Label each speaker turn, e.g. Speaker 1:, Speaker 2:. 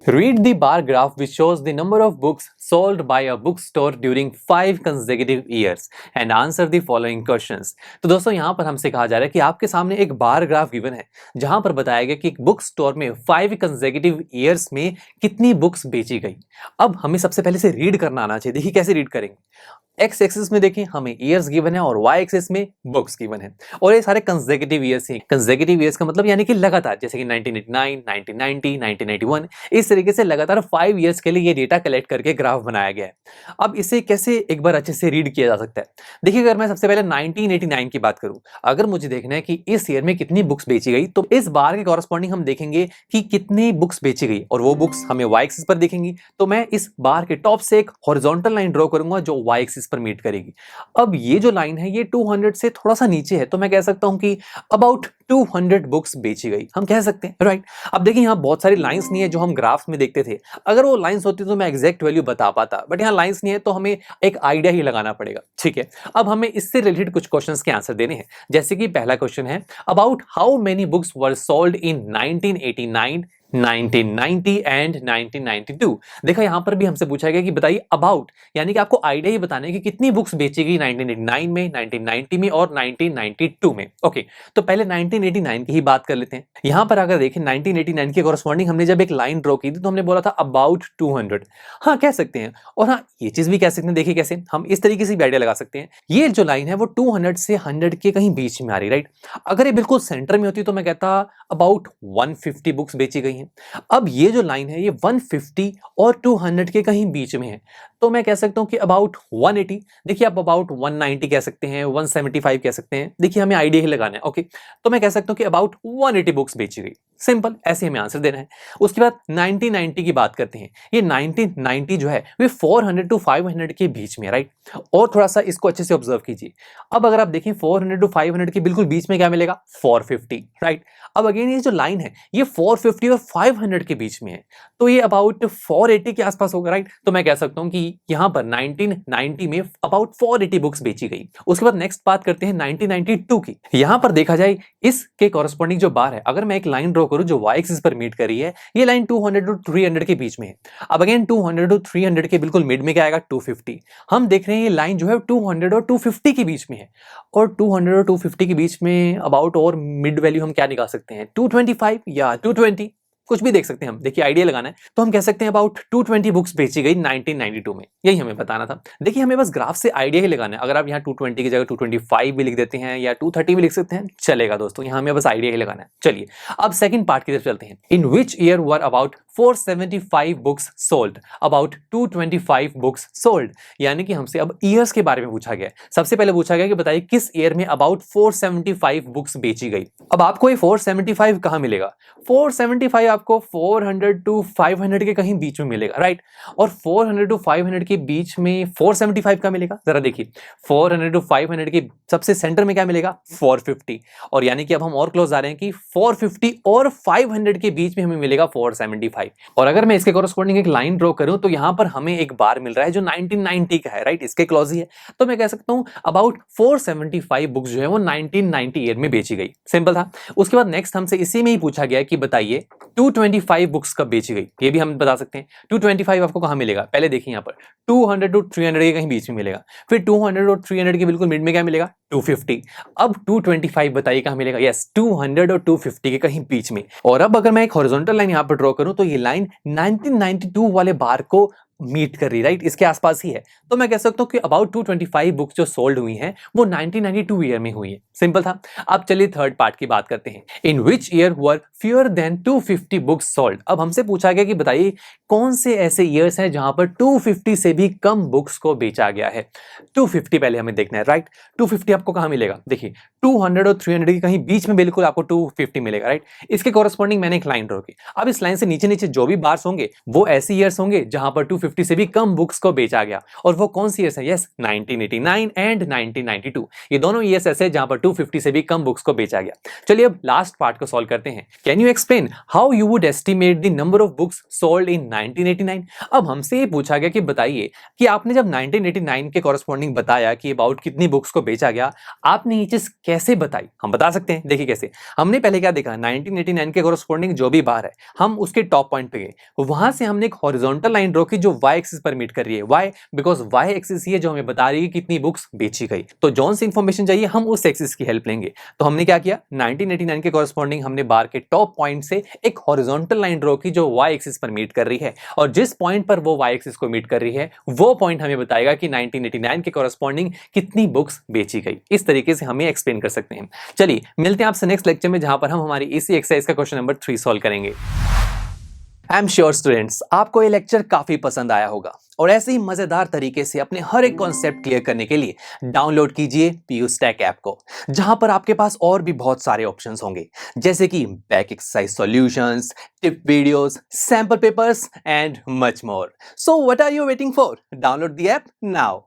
Speaker 1: Read the bar graph which shows the number of books sold by a bookstore during 5 consecutive years and answer the following questions। तो दोस्तों यहाँ पर हमसे कहा जा रहा है कि आपके सामने एक बार ग्राफ गिवन है जहां पर बताया गया कि एक बुक स्टोर में 5 कंसेक्यूटिव ईयर्स में कितनी बुक्स बेची गई। अब हमें सबसे पहले से रीड करना आना चाहिए। देखिए कैसे रीड करेंगे। एक्स एक्सिस में देखें हमें ईयर्स गिवन है और वाई एक्सिस में बुक्स गिवन है और ये सारे कंसेक्यूटिव ईयर्स हैं। कंसेक्यूटिव ईयर्स का मतलब यानी कि लगातार, जैसे कि 1989, 1990, 1991 इस तरीके से लगातार 5 ईयर्स के लिए ये डेटा कलेक्ट करके ग्राफ बनाया गया है। अब इसे कैसे एक बार अच्छे से रीड किया जा सकता है। देखिए अगर मैं सबसे पहले 1989 की बात करूं, अगर मुझे देखना है कि इस ईयर में कितनी बुक्स बेची गई तो इस बार के कॉरेस्पॉन्डिंग हम देखेंगे कि कितनी बुक्स बेची गई और वो बुक्स हमें वाई एक्सिस पर दिखेंगी। तो मैं इस बार के टॉप से एक हॉरिजॉन्टल लाइन ड्रॉ करूंगा जो वाई एक्सिस पर मीट करेगी। अब ये जो लाइन है ये 200 से थोड़ा सा नीचे है तो मैं कह सकता हूं कि अबाउट 200 बुक्स बेची गई, हम कह सकते हैं, राइट। अब देखिए यहाँ बहुत सारी लाइंस नहीं है जो हम ग्राफ्स में देखते थे। अगर वो लाइंस होती तो मैं एग्जैक्ट वैल्यू बता पाता, बट यहाँ लाइंस नहीं है तो हमें एक आइडिया ही लगाना पड़ेगा। ठीक है, अब हमें इससे रिलेटेड कुछ क्वेश्चंस के आंसर देने हैं। जैसे कि पहला क्वेश्चन है about how many books were sold in 1989, 1990 and 1992। देखा यहां पर भी हमसे पूछा गया कि बताइए अबाउट, यानी कि आपको आइडिया ही बताने की कितनी बुक्स बेची गई 1989 में, 1990 में और 1992 में। ओके, तो पहले 1989 की ही बात कर लेते हैं। यहां पर अगर देखें 1989 के कॉरेस्पॉन्डिंग हमने जब एक लाइन ड्रॉ की थी तो हमने बोला था अबाउट 200। हाँ कह सकते हैं, और हाँ ये चीज भी कह सकते हैं। देखिए कैसे हम इस तरीके से भी आइडिया लगा सकते हैं। ये जो लाइन है वो 200 से 100 के कहीं बीच में आ रही, राइट। अगर ये बिल्कुल सेंटर में होती तो मैं कहता अबाउट 150 बुक्स बेची गई हैं। अब ये जो लाइन है ये 150 और 200 के कहीं बीच में है तो मैं कह सकता हूं कि अबाउट 180। देखिए आप अबाउट 190 कह सकते हैं, 175 कह सकते हैं। देखिए हमें आइडिया ही लगाना है। ओके, तो मैं कह सकता हूं कि अबाउट 180 बुक्स बेची गई। सिंपल, ऐसे हमें आंसर देना है। उसके बाद 1990 की बात करते हैं। ये 1990 जो है वे 400 टू 500 के बीच में, राइट। और थोड़ा सा इसको अच्छे से ऑब्जर्व कीजिए। अब अगर आप देखें 400 टू 500 के बिल्कुल बीच में क्या मिलेगा, 450, राइट। अब अगेन ये जो लाइन है ये 450 और 500 के बीच में है तो ये अबाउट 480 के आसपास होगा, राइट। तो मैं कह सकता हूं कि यहां पर 1990 में अबाउट 480 बुक्स बेची गई। उसके बाद नेक्स्ट बात करते हैं 1992 की। यहां पर देखा जाए इसके कॉरेस्पॉन्डिंग जो बार है, अगर मैं एक लाइन ड्रॉ करूं जो वाई एक्सिस पर मीट कर रही है, ये लाइन 200 टू 300 के बीच में है। अब अगेन 200 टू 300 के बिल्कुल मिड में क्या आएगा, 250। हम देख रहे हैं ये लाइन जो है 200 और 250 के बीच में है और 200 और 250 के बीच में अबाउट और मिड वैल्यू हम क्या निकाल सकते हैं, 225 या 220, कुछ भी देख सकते हैं हम। देखिए आइडिया लगाना है तो हम कह सकते हैं अबाउट 220 बुक्स बेची गई 1992 में। यही हमें बताना था। देखिए हमें बस ग्राफ से आइडिया ही लगाना है। अगर आप यहाँ 220 की जगह 225 भी लिख देते हैं या 230 भी लिख सकते हैं, चलेगा दोस्तों। यहाँ हमें बस आइडिया ही लगाना है। चलिए अब सेकंड पार्ट की तरफ चलते हैं। In which year were about 475 books sold, about 225 books sold. यानी कि हमसे अब ईयर्स के बारे में पूछा गया है। सबसे पहले पूछा गया कि बताइए किस ईयर में अबाउट 475 बुक्स बेची गई। अब आपको ये 475 कहां मिलेगा, 475 आपको 400 टू 500 के कहीं बीच में मिलेगा, राइट। और 400 टू 500 के बीच में 475 का मिलेगा। जरा देखिए 400 टू 500 के सबसे सेंटर में क्या मिलेगा, 450। और यानी कि अब हम और क्लोज आ रहे हैं कि 450 और 500 के बीच में हमें मिलेगा 475। और अगर मैं इसके कॉरेस्पॉन्डिंग एक लाइन ड्रॉ करूं तो यहां पर हमें एक बार मिल रहा है जो 1990 का है, राइट। इसके क्लोज ही है तो मैं कह सकता हूं अबाउट 475 बुक्स जो है वो 1990 ईयर में बेची गई। सिंपल था। उसके बाद नेक्स्ट हमसे इसी में ही पूछा गया कि बताइए 225 बुक्स कब बेची गई। ये भी हम बता सकते हैं। 225 आपको कहां मिलेगा, पहले देखिए यहां पर 200 टू 300 के कहीं बीच में मिलेगा। फिर 200 और 300 के बिल्कुल मिड में क्या मिलेगा, 250। अब 225 बताइए कहां मिलेगा, यस 200 और 250 के कहीं बीच में। और अब अगर मैं एक हॉरिजॉन्टल लाइन यहां पर ड्रॉ करूं तो ये लाइन 1992 वाले बार को मीट कर रही, राइट। इसके आसपास ही है तो मैं कह सकता हूं कि अबाउट 225 बुक्स जो सोल्ड हुई हैं वो 1992 ईयर में हुई है। सिंपल था। अब चलिए थर्ड पार्ट की बात करते हैं। In which year were fewer than 250 books sold. अब हमसे पूछा गया कि बताइए कौन से ऐसे ईयर्स हैं जहां पर 250 से भी कम बुक्स को बेचा गया है। 250 पहले हमें देखना है, राइट। 250 आपको कहां मिलेगा, देखिए 200 और 300 के कहीं बीच में बिल्कुल आपको 250 मिलेगा, राइट। इसके कॉरेस्पॉन्डिंग मैंने एक लाइन ड्रॉ की। अब इस लाइन से नीचे नीचे जो भी बार्स होंगे वो ऐसे ईयर्स होंगे जहां पर 250 250 से भी कम बुक्स को बेचा गया, और वो कौन सी ईयर्स है? Yes, 1989 and 1992। ये दोनों ईयर्स ऐसे जहां पर 250 से भी कम बुक्स को बेचा गया। चलिए अब लास्ट पार्ट को सॉल्व करते हैं। Can you explain how you would estimate the number of books sold in 1989? अब हमसे ये पूछा गया कि बताइए कि आपने जब 1989 के कॉरेस्पॉन्डिंग बताया कि अबाउट कितनी बुक्स को बेचा गया, आपने ये चीज कैसे बताई? हम बता सकते हैं, देखिए कैसे। हमने पहले क्या देखा, 1989 के कॉरेस्पॉन्डिंग जो भी बार है, हम उसके टॉप पॉइंट पे गए, वहां से हमने एक हॉरिजॉन्टल लाइन ड्रॉ की जो वाई एक्सिस पर मीट कर रही है। वाई? बिकॉज वाई एक्सिस ये जो हमें बता रही है कितनी बुक्स बेची गई। तो जौन सी इंफॉर्मेशन चाहिए हम उस एक्सिस की हेल्प लेंगे। तो हमने क्या किया, 1989 के कॉरेस्पॉन्डिंग हमने बार के टॉप पॉइंट से एक हॉरिजॉन्टल लाइन ड्रॉ की जो वाई एक्सिस पर मीट कर रही है, और जिस पॉइंट पर वो वाई एक्सिस को मीट कर रही है वो पॉइंट हमें बताएगा कि 1989 के कॉरेस्पॉन्डिंग कितनी बुक्स बेची गई। इस तरीके से हमें एक्सप्लेन कर सकते हैं। चलिए मिलते हैं आपसे नेक्स्ट लेक्चर में, जहां पर हम हमारी इसी एक्सरसाइज का क्वेश्चन नंबर 3 सॉल्व करेंगे। आई एम श्योर स्टूडेंट्स आपको ये लेक्चर काफी पसंद आया होगा, और ऐसे ही मजेदार तरीके से अपने हर एक कॉन्सेप्ट क्लियर करने के लिए डाउनलोड कीजिए PU Stack ऐप को, जहां पर आपके पास और भी बहुत सारे ऑप्शंस होंगे, जैसे कि back exercise solutions, tip videos, sample papers and much more. So what are you waiting for? Download the app now.